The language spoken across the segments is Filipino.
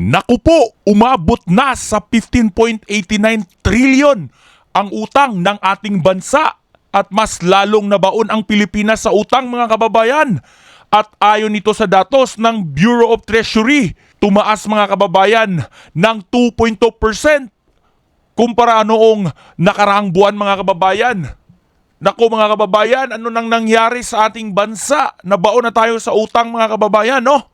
Naku po, umabot na sa 15.89 trillion ang utang ng ating bansa at mas lalong nabaon ang Pilipinas sa utang, mga kababayan. At ayon nito sa datos ng Bureau of Treasury, tumaas, mga kababayan, ng 2.2% kumpara noong nakaraang buwan, mga kababayan. Naku mga kababayan, ano nang nangyari sa ating bansa? Nabaon na tayo sa utang, mga kababayan, no?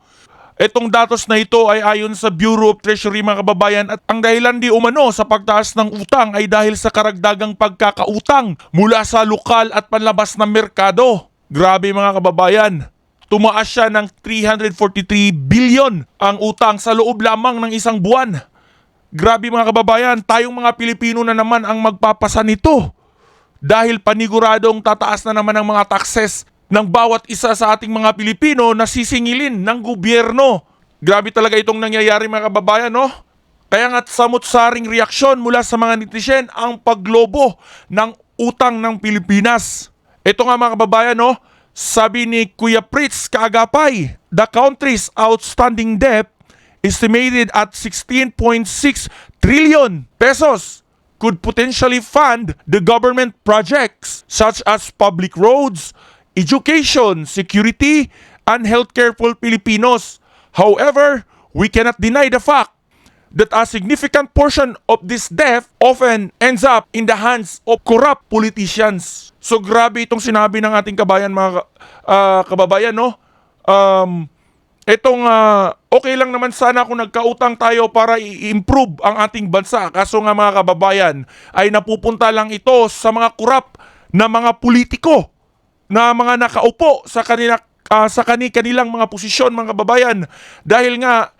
Itong datos na ito ay ayon sa Bureau of Treasury, mga kababayan, at ang dahilan di umano sa pagtaas ng utang ay dahil sa karagdagang pagkakautang mula sa lokal at panlabas na merkado. Grabe mga kababayan, tumaas siya ng 343 billion ang utang sa loob lamang ng isang buwan. Grabe mga kababayan, tayong mga Pilipino na naman ang magpapasa nito dahil paniguradong tataas na naman ang mga taxes ng bawat isa sa ating mga Pilipino na sisingilin ng gobyerno. Grabe talaga itong nangyayari, mga kababayan, no? Kaya nga't samot-saring reaksyon mula sa mga netizen ang paglobo ng utang ng Pilipinas. Ito nga mga kababayan, no? Sabi ni Kuya Pritz Kaagapay, the country's outstanding debt estimated at 16.6 trillion pesos could potentially fund the government projects such as public roads, education, security, and healthcare for Filipinos. However, we cannot deny the fact that a significant portion of this debt often ends up in the hands of corrupt politicians. So grabe itong sinabi ng ating kabayan, mga kababayan, no? Okay lang naman sana kung nagkautang tayo para i-improve ang ating bansa. Kaso nga mga kababayan, ay napupunta lang ito sa mga corrupt na mga politiko na mga nakaupo sa kanilang mga posisyon, mga kababayan. Dahil nga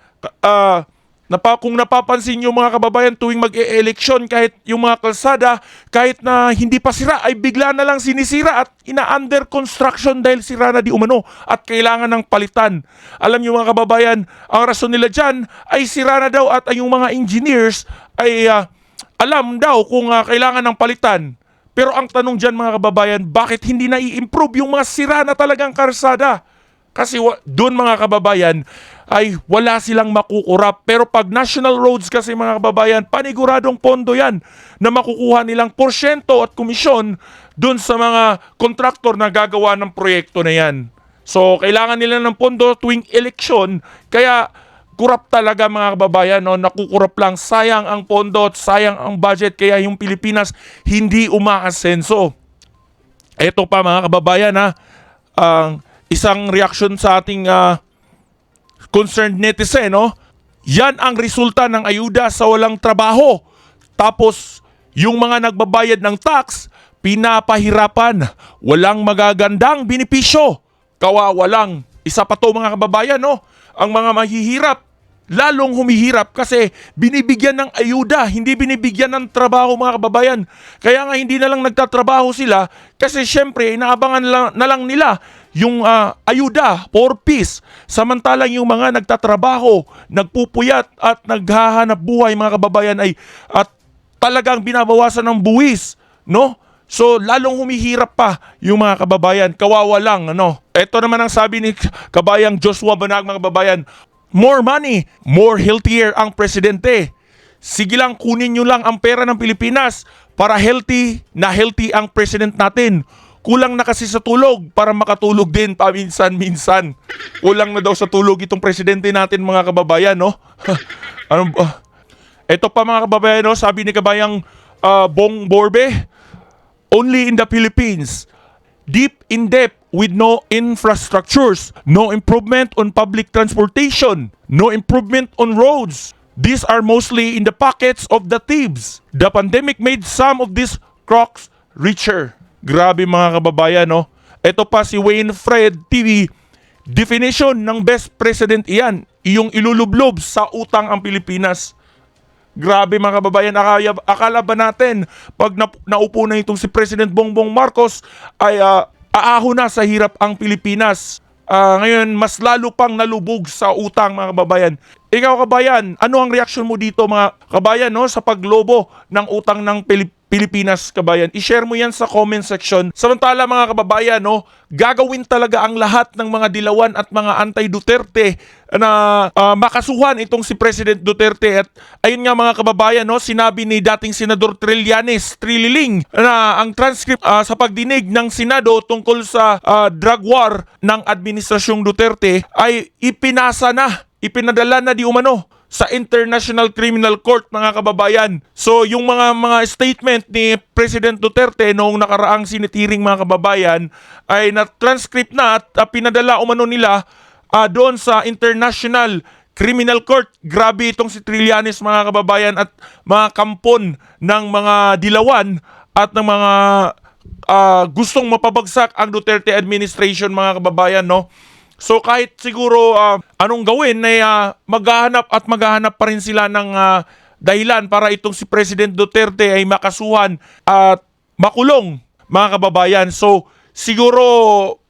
kung napapansin nyo, mga kababayan, tuwing mag-e-eleksyon, kahit yung mga kalsada, kahit na hindi pa sira, ay bigla na lang sinisira at ina-under construction dahil sira na di umano at kailangan ng palitan. Alam nyo mga kababayan, ang rason nila dyan ay sira na daw at yung mga engineers ay alam daw kung kailangan ng palitan. Pero ang tanong dyan, mga kababayan, bakit hindi na i-improve yung mga sira na talagang karsada? Kasi doon, mga kababayan, ay wala silang makukurap. Pero pag national roads kasi, mga kababayan, paniguradong pondo yan na makukuha nilang porsyento at komisyon doon sa mga kontraktor na gagawa ng proyekto na yan. So, kailangan nila ng pondo tuwing eleksyon, kaya kurap talaga, mga kababayan, no? Nakukurap lang, sayang ang pondo at sayang ang budget, kaya yung Pilipinas hindi umaasenso. Ito pa, mga kababayan, isang reaksyon sa ating concerned netizen, no? Yan ang resulta ng ayuda sa walang trabaho. Tapos, yung mga nagbabayad ng tax, pinapahirapan. Walang magagandang benepisyo. Kawawa lang. Isa pa to, mga kababayan, no? Ang mga mahihirap, lalong humihirap kasi binibigyan ng ayuda, hindi binibigyan ng trabaho, mga kababayan. Kaya nga hindi na lang nagtatrabaho sila kasi syempre inaabangan na lang nila yung ayuda for peace. Samantalang yung mga nagtatrabaho, nagpupuyat at naghahanap buhay, mga kababayan, ay at talagang binabawasan ng buwis, no? So lalong humihirap pa yung mga kababayan. Kawawa lang, ano? Ito naman ang sabi ni kabayang Joshua Banag, mga kababayan, more money, more healthier ang presidente. Sige lang, kunin nyo lang ang pera ng Pilipinas para healthy ang president natin. Kulang na kasi sa tulog para makatulog din paminsan-minsan. Kulang na daw sa tulog itong presidente natin, mga kababayan, no? Ito pa, mga kababayan, no? Sabi ni kabayang Bong Borbe, only in the Philippines, deep in debt with no infrastructures, no improvement on public transportation, no improvement on roads. These are mostly in the pockets of the thieves. The pandemic made some of these crooks richer. Grabe, mga kababayan, no? Ito pa si Wayne Fred TV, definition ng best president iyan, iyong ilulublob sa utang ang Pilipinas. Grabe, mga kababayan, akala ba natin pag naupo na itong si President Bongbong Marcos ay aaho na sa hirap ang Pilipinas? Ngayon, mas lalo pang nalubog sa utang, mga kababayan. Ikaw, kabayan, ano ang reaksyon mo dito, mga kabayan, no, sa paglobo ng utang ng Pilipinas, kabayan. I-share mo yan sa comment section. Samantala mga kababayan, no, gagawin talaga ang lahat ng mga dilawan at mga anti-Duterte na makasuhan itong si President Duterte. At ayun nga mga kababayan, no, sinabi ni dating Senador Trillanes na ang transcript sa pagdinig ng Senado tungkol sa drug war ng Administrasyong Duterte ay ipinadala na di umano sa International Criminal Court, mga kababayan. So yung mga statement ni President Duterte noong nakaraang sinitiring, mga kababayan, ay na-transcript na at pinadala umano nila doon sa International Criminal Court. Grabe itong si Trillanes, mga kababayan, at mga kampon ng mga dilawan at ng mga gustong mapabagsak ang Duterte administration, mga kababayan, no? So kahit siguro anong gawin ay maghahanap pa rin sila ng dahilan para itong si President Duterte ay makasuhan at makulong, mga kababayan. So siguro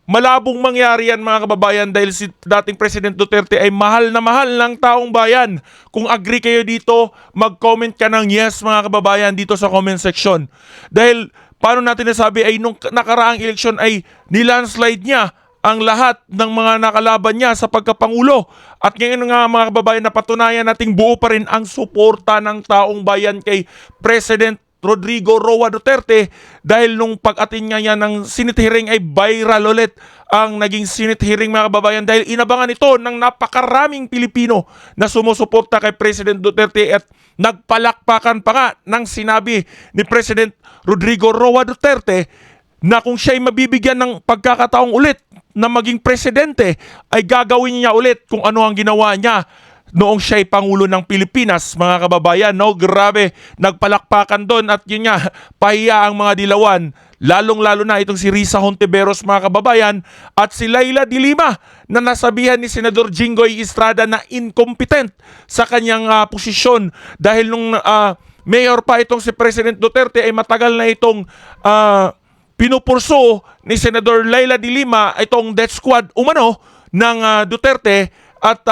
malabong mangyari yan, mga kababayan, dahil si dating President Duterte ay mahal na mahal ng taong bayan. Kung agree kayo dito, mag-comment ka ng yes, mga kababayan, dito sa comment section. Dahil paano natin nasabi ay nung nakaraang eleksyon ay nilandslide niya ang lahat ng mga nakalaban niya sa pagkapangulo. At ngayon nga, mga kababayan, napatunayan nating buo pa rin ang suporta ng taong bayan kay President Rodrigo Roa Duterte, dahil nung pag-atin nga niya ng Senate hearing ay viral ulit ang naging Senate hearing, mga kababayan, dahil inabangan ito ng napakaraming Pilipino na sumusuporta kay President Duterte. At nagpalakpakan pa nga ng sinabi ni President Rodrigo Roa Duterte na kung siya'y mabibigyan ng pagkakataong ulit na maging presidente, ay gagawin niya ulit kung ano ang ginawa niya noong siya'y Pangulo ng Pilipinas, mga kababayan. No? Grabe, nagpalakpakan doon at yun nga, pahiya ang mga dilawan. Lalong-lalo na itong si Risa Hontiveros, mga kababayan, at si Leila de Lima na nasabihan ni Senador Jinggoy Estrada na incompetent sa kanyang posisyon. Dahil nung mayor pa itong si President Duterte ay matagal na itong pinupurso ni Senador Leila de Lima itong death squad umano ng Duterte, at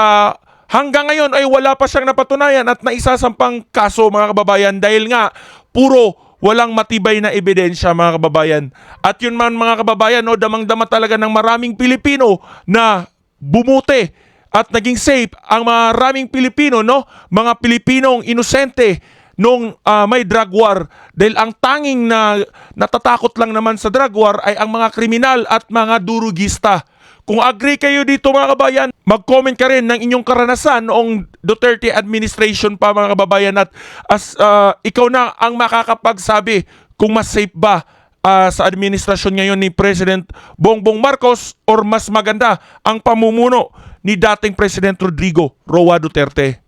hanggang ngayon ay wala pa siyang napatunayan at naisasampang kaso, mga kababayan, dahil nga puro walang matibay na ebidensya, mga kababayan. At yun man, mga kababayan, no, damang-dama talaga ng maraming Pilipino na bumuti at naging safe ang maraming Pilipino, no, mga Pilipinong inosente nung may drug war, dahil ang tanging na natatakot lang naman sa drug war ay ang mga kriminal at mga durugista. Kung agree kayo dito, mga kabayan, mag-comment ka rin ng inyong karanasan noong Duterte administration pa, mga kababayan, at as ikaw na ang makakapagsabi kung mas safe ba sa administrasyon ngayon ni President Bongbong Marcos or mas maganda ang pamumuno ni dating President Rodrigo Roa Duterte.